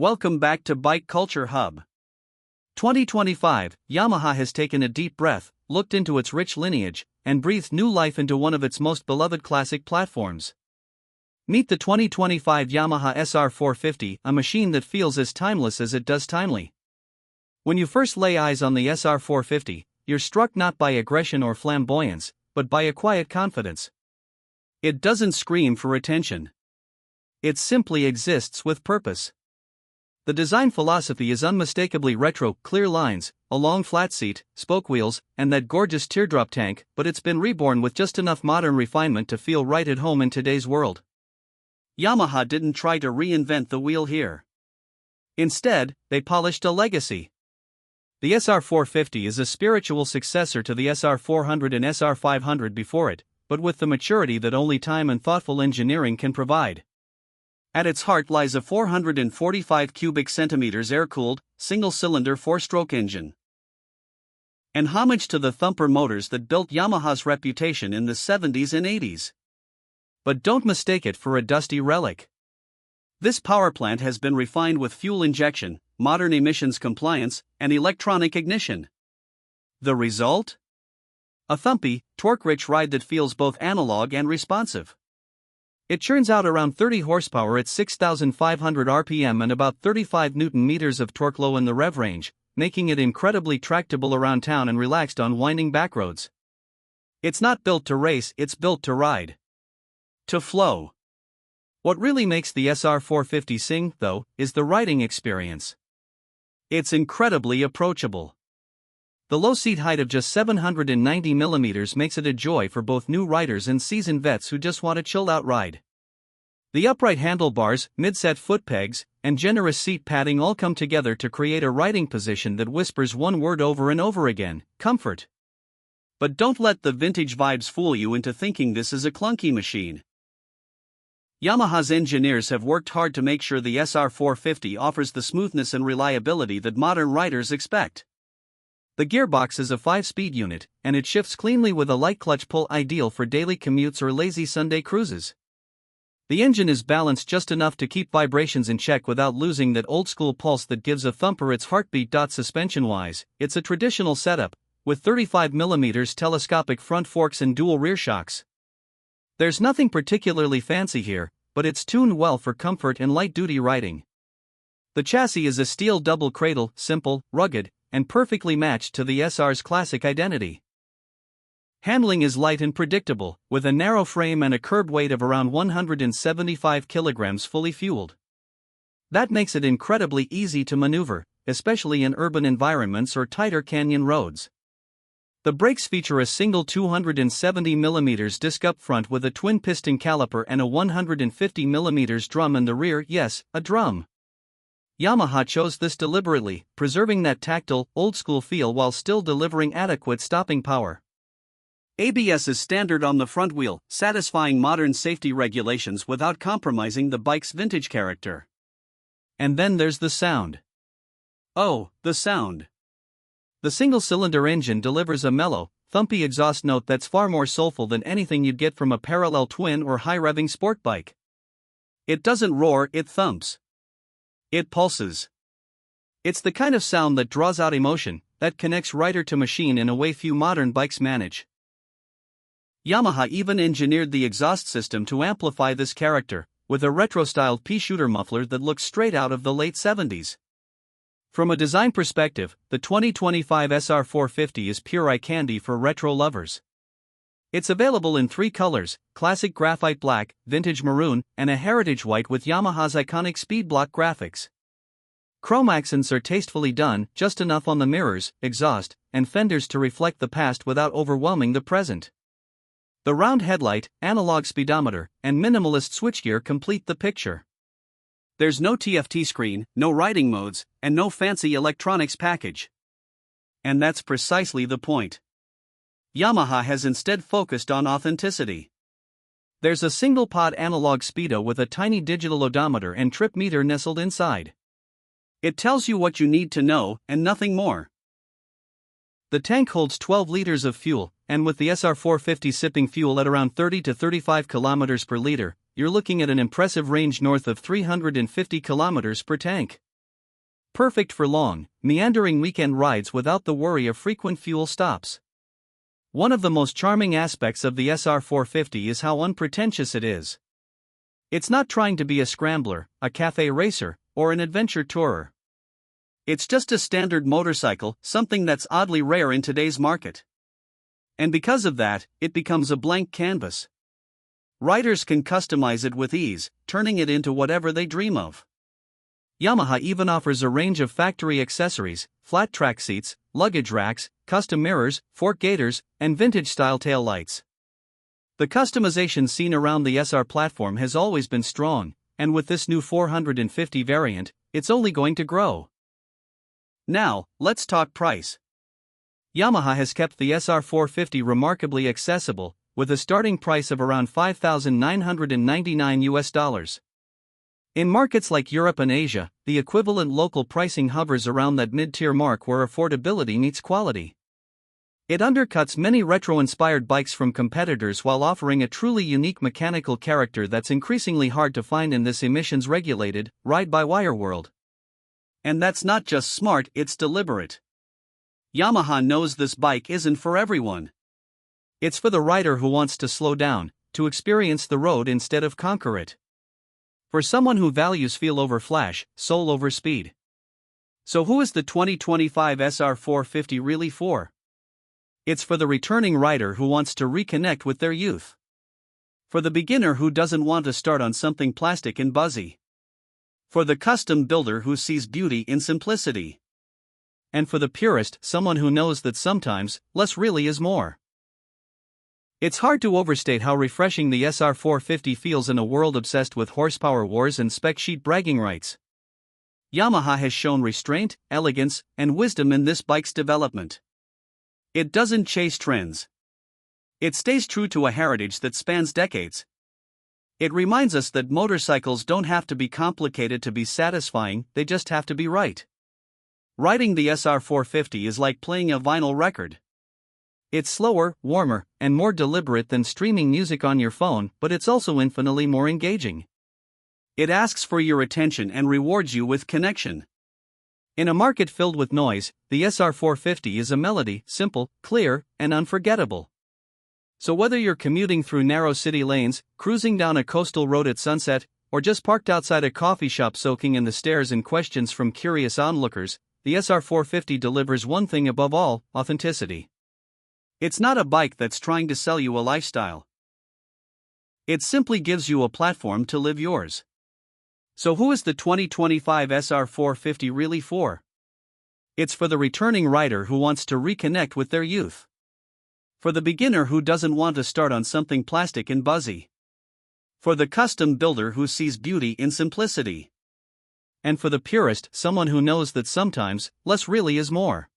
Welcome back to Bike Culture Hub. 2025, Yamaha has taken a deep breath, looked into its rich lineage, and breathed new life into one of its most beloved classic platforms. Meet the 2025 Yamaha SR450, a machine that feels as timeless as it does timely. When you first lay eyes on the SR450, you're struck not by aggression or flamboyance, but by a quiet confidence. It doesn't scream for attention. It simply exists with purpose. The design philosophy is unmistakably retro: clear lines, a long flat seat, spoke wheels, and that gorgeous teardrop tank, but it's been reborn with just enough modern refinement to feel right at home in today's world. Yamaha didn't try to reinvent the wheel here. Instead, they polished a legacy. The SR450 is a spiritual successor to the SR400 and SR500 before it, but with the maturity that only time and thoughtful engineering can provide. At its heart lies a 445 cubic centimeters air-cooled, single-cylinder four-stroke engine. An homage to the Thumper motors that built Yamaha's reputation in the 70s and 80s. But don't mistake it for a dusty relic. This power plant has been refined with fuel injection, modern emissions compliance, and electronic ignition. The result? A thumpy, torque-rich ride that feels both analog and responsive. It churns out around 30 horsepower at 6,500 RPM and about 35 Nm of torque low in the rev range, making it incredibly tractable around town and relaxed on winding backroads. It's not built to race, it's built to ride. To flow. What really makes the SR450 sing, though, is the riding experience. It's incredibly approachable. The low seat height of just 790 mm makes it a joy for both new riders and seasoned vets who just want a chilled-out ride. The upright handlebars, mid-set foot pegs, and generous seat padding all come together to create a riding position that whispers one word over and over again: comfort. But don't let the vintage vibes fool you into thinking this is a clunky machine. Yamaha's engineers have worked hard to make sure the SR450 offers the smoothness and reliability that modern riders expect. The gearbox is a 5-speed unit, and it shifts cleanly with a light clutch pull, ideal for daily commutes or lazy Sunday cruises. The engine is balanced just enough to keep vibrations in check without losing that old-school pulse that gives a Thumper its heartbeat. Suspension-wise, it's a traditional setup, with 35 mm telescopic front forks and dual rear shocks. There's nothing particularly fancy here, but it's tuned well for comfort and light-duty riding. The chassis is a steel double cradle, simple, rugged, and perfectly matched to the SR's classic identity. Handling is light and predictable, with a narrow frame and a curb weight of around 175 kilograms fully fueled. That makes it incredibly easy to maneuver, especially in urban environments or tighter canyon roads. The brakes feature a single 270 mm disc up front with a twin-piston caliper and a 150 mm drum in the rear. Yes, a drum. Yamaha chose this deliberately, preserving that tactile, old-school feel while still delivering adequate stopping power. ABS is standard on the front wheel, satisfying modern safety regulations without compromising the bike's vintage character. And then there's the sound. Oh, the sound. The single-cylinder engine delivers a mellow, thumpy exhaust note that's far more soulful than anything you'd get from a parallel twin or high-revving sport bike. It doesn't roar, it thumps. It pulses. It's the kind of sound that draws out emotion, that connects rider to machine in a way few modern bikes manage. Yamaha even engineered the exhaust system to amplify this character, with a retro-styled pea-shooter muffler that looks straight out of the late 70s. From a design perspective, the 2025 SR450 is pure eye candy for retro lovers. It's available in 3 colors: classic graphite black, vintage maroon, and a heritage white with Yamaha's iconic speed block graphics. Chrome accents are tastefully done, just enough on the mirrors, exhaust, and fenders to reflect the past without overwhelming the present. The round headlight, analog speedometer, and minimalist switchgear complete the picture. There's no TFT screen, no riding modes, and no fancy electronics package. And that's precisely the point. Yamaha has instead focused on authenticity. There's a single-pod analog speedo with a tiny digital odometer and trip meter nestled inside. It tells you what you need to know, and nothing more. The tank holds 12 liters of fuel, and with the SR450 sipping fuel at around 30 to 35 kilometers per liter, you're looking at an impressive range north of 350 kilometers per tank. Perfect for long, meandering weekend rides without the worry of frequent fuel stops. One of the most charming aspects of the SR450 is how unpretentious it is. It's not trying to be a scrambler, a cafe racer, or an adventure tourer. It's just a standard motorcycle, something that's oddly rare in today's market. And because of that, it becomes a blank canvas. Riders can customize it with ease, turning it into whatever they dream of. Yamaha even offers a range of factory accessories, flat track seats, luggage racks, custom mirrors, fork gaiters, and vintage-style tail lights. The customization seen around the SR platform has always been strong, and with this new 450 variant, it's only going to grow. Now, let's talk price. Yamaha has kept the SR450 remarkably accessible, with a starting price of around $5,999. In markets like Europe and Asia, the equivalent local pricing hovers around that mid-tier mark where affordability meets quality. It undercuts many retro-inspired bikes from competitors while offering a truly unique mechanical character that's increasingly hard to find in this emissions-regulated, ride-by-wire world. And that's not just smart, it's deliberate. Yamaha knows this bike isn't for everyone. It's for the rider who wants to slow down, to experience the road instead of conquer it. For someone who values feel over flash, soul over speed. So who is the 2025 SR450 really for? It's for the returning rider who wants to reconnect with their youth. For the beginner who doesn't want to start on something plastic and buzzy. For the custom builder who sees beauty in simplicity. And for the purist, someone who knows that sometimes, less really is more. It's hard to overstate how refreshing the SR450 feels in a world obsessed with horsepower wars and spec sheet bragging rights. Yamaha has shown restraint, elegance, and wisdom in this bike's development. It doesn't chase trends. It stays true to a heritage that spans decades. It reminds us that motorcycles don't have to be complicated to be satisfying, they just have to be right. Riding the SR450 is like playing a vinyl record. It's slower, warmer, and more deliberate than streaming music on your phone, but it's also infinitely more engaging. It asks for your attention and rewards you with connection. In a market filled with noise, the SR450 is a melody, simple, clear, and unforgettable. So whether you're commuting through narrow city lanes, cruising down a coastal road at sunset, or just parked outside a coffee shop soaking in the stares and questions from curious onlookers, the SR450 delivers one thing above all: authenticity. It's not a bike that's trying to sell you a lifestyle. It simply gives you a platform to live yours. So who is the 2025 SR450 really for? It's for the returning rider who wants to reconnect with their youth. For the beginner who doesn't want to start on something plastic and buzzy. For the custom builder who sees beauty in simplicity. And for the purist, someone who knows that sometimes, less really is more.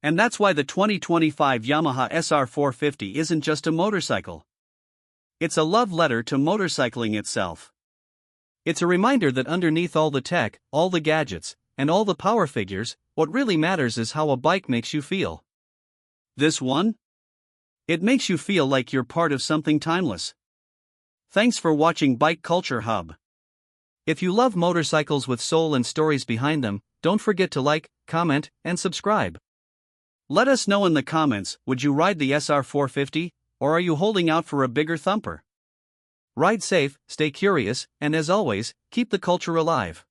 And that's why the 2025 Yamaha SR450 isn't just a motorcycle. It's a love letter to motorcycling itself. It's a reminder that underneath all the tech, all the gadgets, and all the power figures, what really matters is how a bike makes you feel. This one? It makes you feel like you're part of something timeless. Thanks for watching Bike Culture Hub. If you love motorcycles with soul and stories behind them, don't forget to like, comment, and subscribe. Let us know in the comments, would you ride the SR450, or are you holding out for a bigger thumper? Ride safe, stay curious, and as always, keep the culture alive.